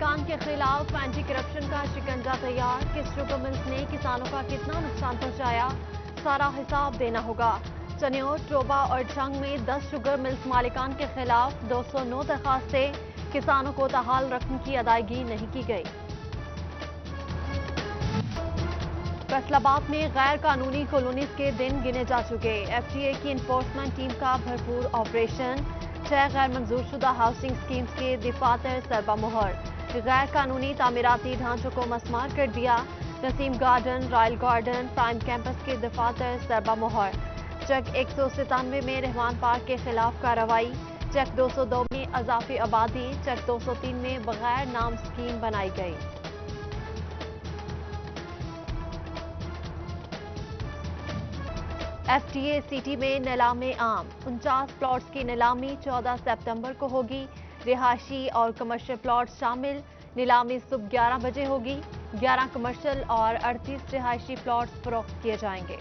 मालिकान के खिलाफ anti corruption का शिकंजा तैयार। किस शुगर मिल्स ने किसानों का कितना नुकसान पहुंचाया, सारा हिसाब देना होगा। चनियोट, टोबा और जंग में 10 शुगर मिल्स मालिकान के खिलाफ 209 दरखास्तें, किसानों को ताहाल रकम की अदायगी नहीं की गई। फैसलाबाद में गैर कानूनी कॉलोनीज के दिन गिने जा चुके। एफटीए की इन्फोर्समेंट टीम का भरपूर ऑपरेशन। 6 गैर मंजूर शुदा हाउसिंग स्कीम्स के दफातर सरबा मोहर। गैर कानूनी तामीराती ढांचों को मसमार कर दिया। Naseem garden, royal garden, prime campus के दफातर सरबा मोहर। चेक 197 में रहमान पार्क के खिलाफ कार्रवाई। चेक 202 में अजाफी आबादी। चेक 203 में बगैर नाम स्कीम बनाई गई। एफटीए सिटी में नीलामी आम। 49 प्लॉट्स की नीलामी 14 सितंबर को होगी। रिहायशी और कमर्शियल प्लॉट्स शामिल। नीलामी सुबह 11 बजे होगी। 11 कमर्शियल और 38 रिहायशी प्लॉट्स फरोख्त किए जाएंगे।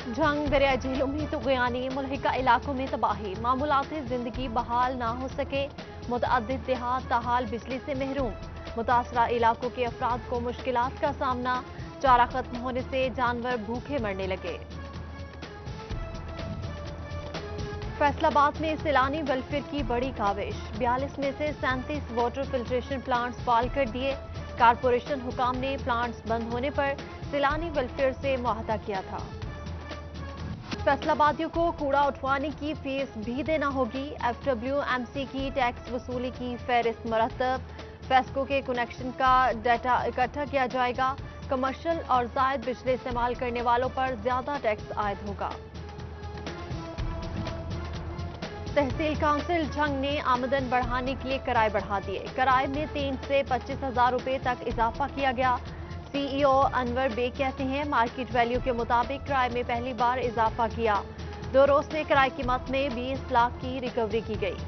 जंग, दरिया झीलों में तुग़यानी, मुल्हिका इलाकों में तबाही। मामूलाती जिंदगी बहाल ना हो सके। मुतअद्दिद देहात ताहाल बिजली से महरूम। मुतासरा इलाकों के अफराद को मुश्किलात का सामना। चारा खत्म होने से जानवर भूखे मरने लगे। फैसलाबाद में सैलानी वेलफेयर की बड़ी काविश। 42 में से 37 वाटर फिल्ट्रेशन प्लांट्स बहाल कर दिए। कारपोरेशन हुकाम ने प्लांट्स बंद होने पर सैलानी वेलफेयर से मुआहदा किया था। फैसलाबादियों को कूड़ा उठवाने की फीस भी देना होगी। FWMC की टैक्स वसूली की फहरिस्त मरतब। फेस्को के कनेक्शन का डाटा इकट्ठा किया जाएगा। कमर्शियल और जायद बिजली इस्तेमाल करने वालों पर ज्यादा टैक्स आयद होगा। तहसील काउंसिल जंग ने आमदन बढ़ाने के लिए किराए बढ़ा दिए। किराए में 3 से 25,000 रुपए तक इजाफा किया गया। CEO अनवर बेग कहते हैं, मार्केट वैल्यू के मुताबिक किराए में पहली बार इजाफा किया। 2 रोज में किराए कीमत में 20 लाख की रिकवरी की गई।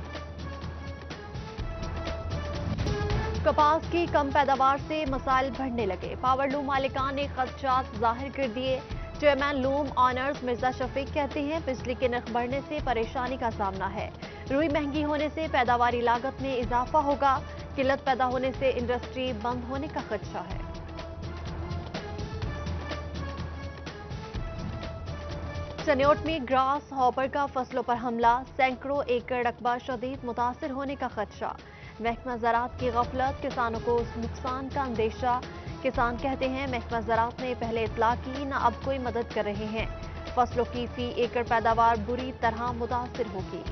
कपास की कम पैदावार से मसाइल बढ़ने लगे। पावर लूम मालिकान ने खदशात जाहिर कर दिए। Chairman loom owners Mirza Shafiq कहते हैं, बिजली के नर्ख बढ़ने से परेशानी का सामना है। रुई महंगी होने से पैदावारी लागत में इजाफा होगा। किल्लत पैदा होने से इंडस्ट्री बंद होने का खदशा है। चनियोट में ग्रास हॉपर का फसलों पर हमला। सैकड़ों एकड़ रकबा शदीद मुतासिर होने का खदशा। महकमा ज़राअत की गफलत, किसानों को नुकसान का अंदेशा। किसान कहते हैं, महकमा ज़राअत ने पहले इतला की, न अब कोई मदद कर रहे हैं। फसलों की फी एकड़ पैदावार बुरी तरह मुतासिर होगी।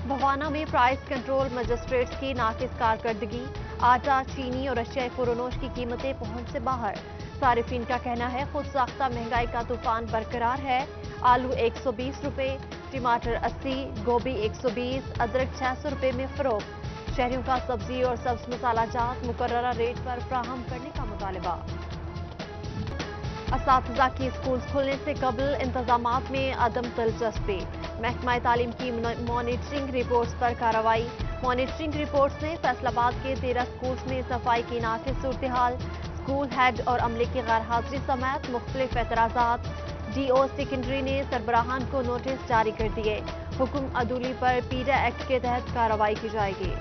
भवाना में प्राइस कंट्रोल मजिस्ट्रेट्स की नाकिस कारकर्दगी। आटा, चीनी और अशियाई खुरोनोश की कीमतें पहुंच से बाहर। सारिफीन का कहना है, खुद साख्ता महंगाई का तूफान बरकरार है। आलू 120 रुपए, टमाटर 80, गोभी 120, अदरक 600 रुपए में फरोख्त। शहरियों का सब्जी और सब्ज मसाला जात मुकर्ररा रेट पर फ्राहम करने का मुतालबा। असातिज़ा की स्कूल खुलने से कबल इंतजामात में अदम दिलचस्पी। महकमा तालीम की मॉनिटरिंग रिपोर्ट्स पर कार्रवाई। मॉनिटरिंग रिपोर्ट्स में फैसलाबाद के 13 स्कूल्स में सफाई की नाकिस सूरत हाल। स्कूल हेड और अमले की गैर हाजिरी समेत मुख्तलिफ एतराज़ात। DO सेकेंडरी ने सरबराहान को नोटिस जारी कर दिए। हुक्म अदूली पर पीडा एक्ट के तहत कार्रवाई की जाएगी।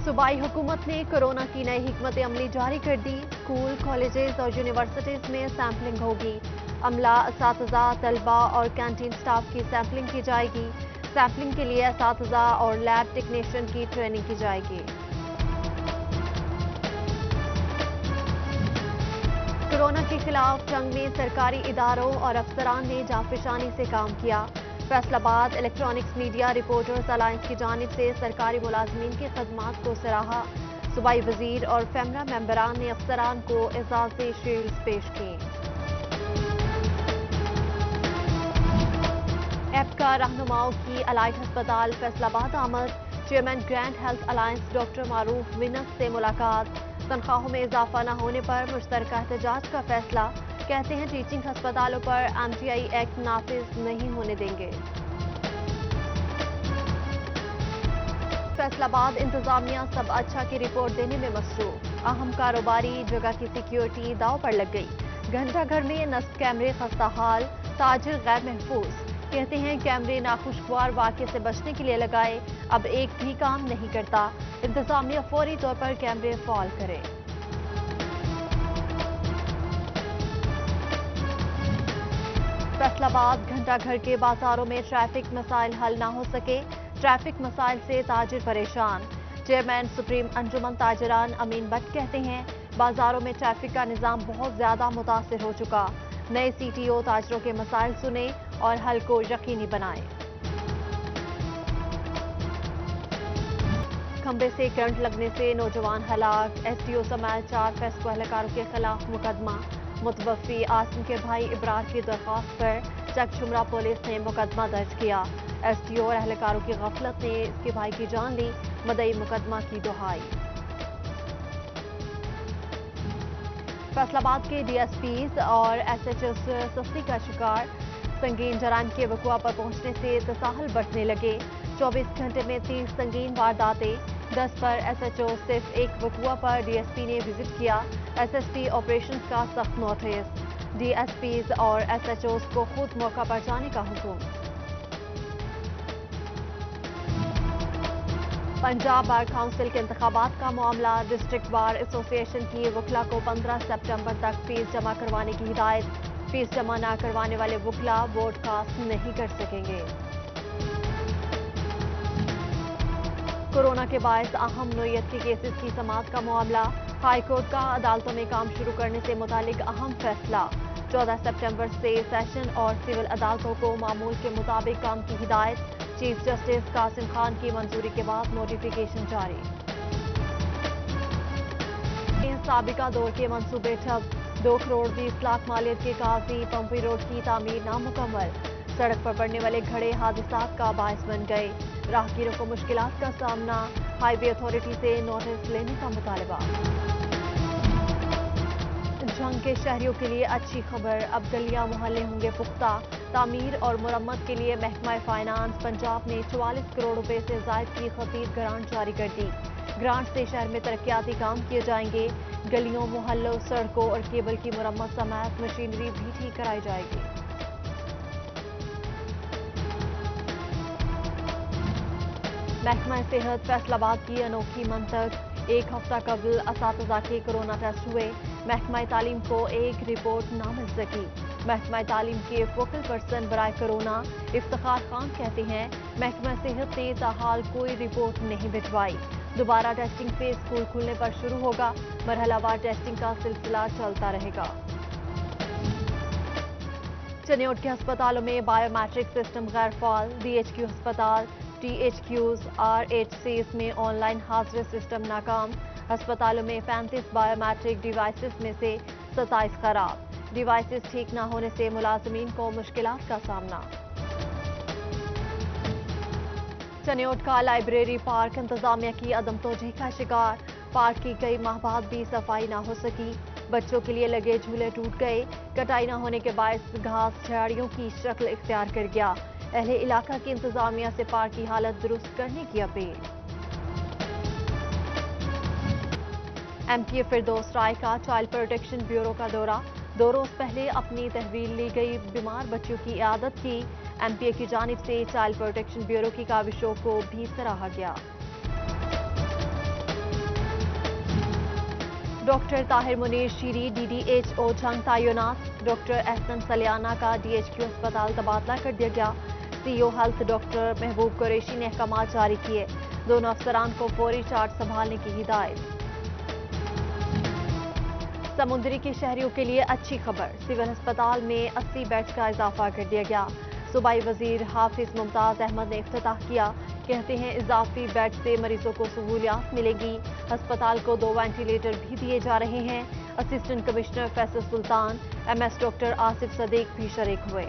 सूबाई हुकूमत ने कोरोना की नई हिकमत अमली जारी कर दी। स्कूल, कॉलेजेस और यूनिवर्सिटीज में सैंपलिंग होगी। अमला, असातिज़ा, तलबा और कैंटीन स्टाफ की सैंपलिंग की जाएगी। सैंपलिंग के लिए असातिज़ा और लैब टेक्नीशियन की ट्रेनिंग की जाएगी। कोरोना के खिलाफ जंग में सरकारी इदारों और अफसरान ने जाफिशानी से काम किया। Faisalabad electronics media reporters alliance की जानिब से सरकारी मुलाजमीन की खदमात को सराहा। सूबाई वजीर और फेमरा मेंबरान ने अफसरान को एजाज़ी शील्ड्स पेश की। एपका रहनुमाओं की अलाइट अस्पताल फैसलाबाद आमद। Chairman Grand Health Alliance doctor Maroof विनस से मुलाकात। तनख्वाहों में इजाफा न होने पर मुश्तरका एहतजाज का फैसला। कहते हैं, टीचिंग अस्पतालों पर MTI एक्ट नाफिज नहीं होने देंगे। फैसलाबाद इंतजामिया सब अच्छा की रिपोर्ट देने में मसरूफ। अहम कारोबारी जगह की सिक्योरिटी दाव पर लग गई। घंटा घर में नस्ब कैमरे खस्ता हाल। ताजिर गैर महफूज। कहते हैं कैमरे नाखुशगवार वाक़े से बचने के लिए लगाए, अब एक भी काम नहीं करता। इंतजामिया फौरी तौर पर कैमरे फाल करे। फैसलाबाद घंटाघर के बाजारों में ट्रैफिक मसाइल हल ना हो सके, ट्रैफिक मसाइल से ताजिर परेशान। चेयरमैन सुप्रीम अंजुमन ताजिरान अमीन भट्ट कहते हैं बाजारों में ट्रैफिक का निज़ाम बहुत ज़्यादा मुतासिर हो चुका। नए सीटीओ ताजरों के मसाइल सुने और हल को यकीनी बनाए। खंबे से करंट लगने से नौजवान हलाक, एसटीओ समेत 4 फेस्को एहलकारों के खिलाफ मुकदमा। मुतवफ़ी आसिम के भाई इब्रार की दरख्वास्त पर चकशुमरा पुलिस ने मुकदमा दर्ज किया। एसटीओ और एहलकारों की गफलत ने इसके भाई की जान ली, मदई मुकदमा की दुहाई। फैसलाबाद के डीएसपीज और एसएचओ सस्ती का शिकार, संगीन जराइम के वकुआ पर पहुंचने से तसाहल बढ़ने लगे। 24 घंटे में 30 संगीन वारदातें, 10 पर एसएचओ, सिर्फ एक वकुआ पर डीएसपी ने विजिट किया। एसएसपी ऑपरेशंस का सख्त नोटिस, डीएसपीज और एसएचओज को खुद मौका पर जाने का हुक्म। पंजाब बार काउंसिल के इंतखाबात का मामला, डिस्ट्रिक्ट बार एसोसिएशन की वकला को 15 सितंबर तक फीस जमा करवाने की हिदायत। फीस जमा न करवाने वाले वकला वोट कास्ट नहीं कर सकेंगे। कोरोना के बायस अहम नोयत के केसेस की समाअत का मामला, हाई कोर्ट का अदालतों में काम शुरू करने से मुतालिक अहम फैसला। 14 सितंबर से सेशन और सिविल अदालतों को मामूल के मुताबिक काम की हिदायत। चीफ जस्टिस कासिम खान की मंजूरी के बाद नोटिफिकेशन जारी। साबिका दौर के मंसूबे ठप, 2 करोड़ 20 लाख मालियत के काजी पंपी रोड की तामीर नामुकम्मल। सड़क पर पड़ने वाले घड़े हादसात का बायस बन गए, राहगीरों को मुश्किलात का सामना। हाईवे अथॉरिटी से नोटिस लेने का मुतालबा। जंग के शहरियों के लिए अच्छी खबर, अब गलियां मोहल्ले होंगे पुख्ता। तामीर और मुरम्मत के लिए महकमा फाइनेंस पंजाब ने 44 करोड़ रुपए से जायद की खतीर ग्रांट जारी कर दी। ग्रांट से शहर में तरक्याती काम किए जाएंगे। गलियों, मोहल्लों, सड़कों और केबल की मुरम्मत समेत मशीनरी भी ठीक कराई जाएगी। महकमा सेहत फैसलाबाद की अनोखी मंतक, एक हफ्ता कबल असातिज़ा के कोरोना टेस्ट हुए, महकमा तालीम को एक रिपोर्ट ना मिल सकी। महकमा तालीम के फोकल पर्सन बराए कोरोना इफ्तिखार खान कहते हैं महकमा सेहत ने ताहाल कोई रिपोर्ट नहीं भिजवाई। दोबारा टेस्टिंग फेज स्कूल खुलने पर शुरू होगा, मरहलावार टेस्टिंग का सिलसिला चलता रहेगा। चनियोट के अस्पतालों में बायोमेट्रिक सिस्टम गैर फाल, डीएचक्यू अस्पताल, टीएचक्यूज, आरएचसीज में ऑनलाइन हाजिरी सिस्टम नाकाम। अस्पतालों में 35 बायोमेट्रिक डिवाइसेस में से 27 खराब। डिवाइसेस ठीक न होने से मुलाजमीन को मुश्किलात का सामना। चनियोट का लाइब्रेरी पार्क इंतजामिया की अदम तोजही का शिकार, पार्क की कई माह बाद भी सफाई न हो सकी। बच्चों के लिए लगे झूले टूट गए, कटाई न होने के बायस घास झाड़ियों की शक्ल इख्तियार कर गया। अहले इलाका की इंतजामिया से पार्क की हालत दुरुस्त करने की अपील। एमपी फिरदौस राय का चाइल्ड प्रोटेक्शन ब्यूरो का दौरा, 2 रोज पहले अपनी तहवील ली गई बीमार बच्चों की इयादत की। एमपीए की जानिब से चाइल्ड प्रोटेक्शन ब्यूरो की काविशों को भी सराहा गया। डॉक्टर ताहिर मुनीर शीरी डीडीएचओ जंग तैनात, डॉक्टर एहसन सलियाना का डीएचक्यू अस्पताल तबादला कर दिया गया। सीईओ हेल्थ डॉक्टर महबूब कुरैशी ने अहकाम जारी किए, दोनों अफसरान को फौरी चार्ज संभालने की हिदायत। समुद्री के शहरियों के लिए अच्छी खबर, सिविल अस्पताल में 80 बेड्स का इजाफा कर दिया गया। सूबाई वजीर हाफिज मुमताज अहमद ने इफ्तिताह किया, कहते हैं इजाफी बेड से मरीजों को सहूलियात मिलेगी। अस्पताल को 2 वेंटिलेटर भी दिए जा रहे हैं। असिस्टेंट कमिश्नर फैसल सुल्तान, एमएस डॉक्टर आसिफ सदीक भी शरीक हुए।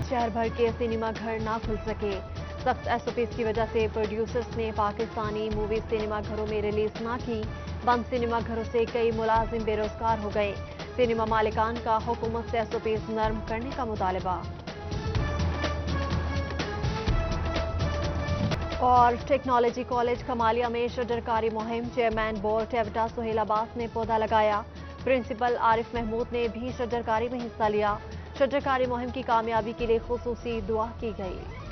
शहर भर के सिनेमा घर ना खुल सके, सख्त एसओपीज की वजह से प्रोड्यूसर्स ने पाकिस्तानी मूवी सिनेमा घरों में रिलीज ना की। बंद सिनेमा घरों से कई मुलाजिम बेरोजगार हो गए। सिनेमा मालिकान का हुकूमत से एसओपीज नरम करने का मुतालबा। और टेक्नोलॉजी कॉलेज कमालिया में शजरकारी मुहिम, chairman board iota Suhail Abbas ने पौधा लगाया। प्रिंसिपल आरिफ महमूद ने भी शजरकारी में हिस्सा लिया। शजरकारी मुहिम की कामयाबी के लिए खुसूसी दुआ की गई।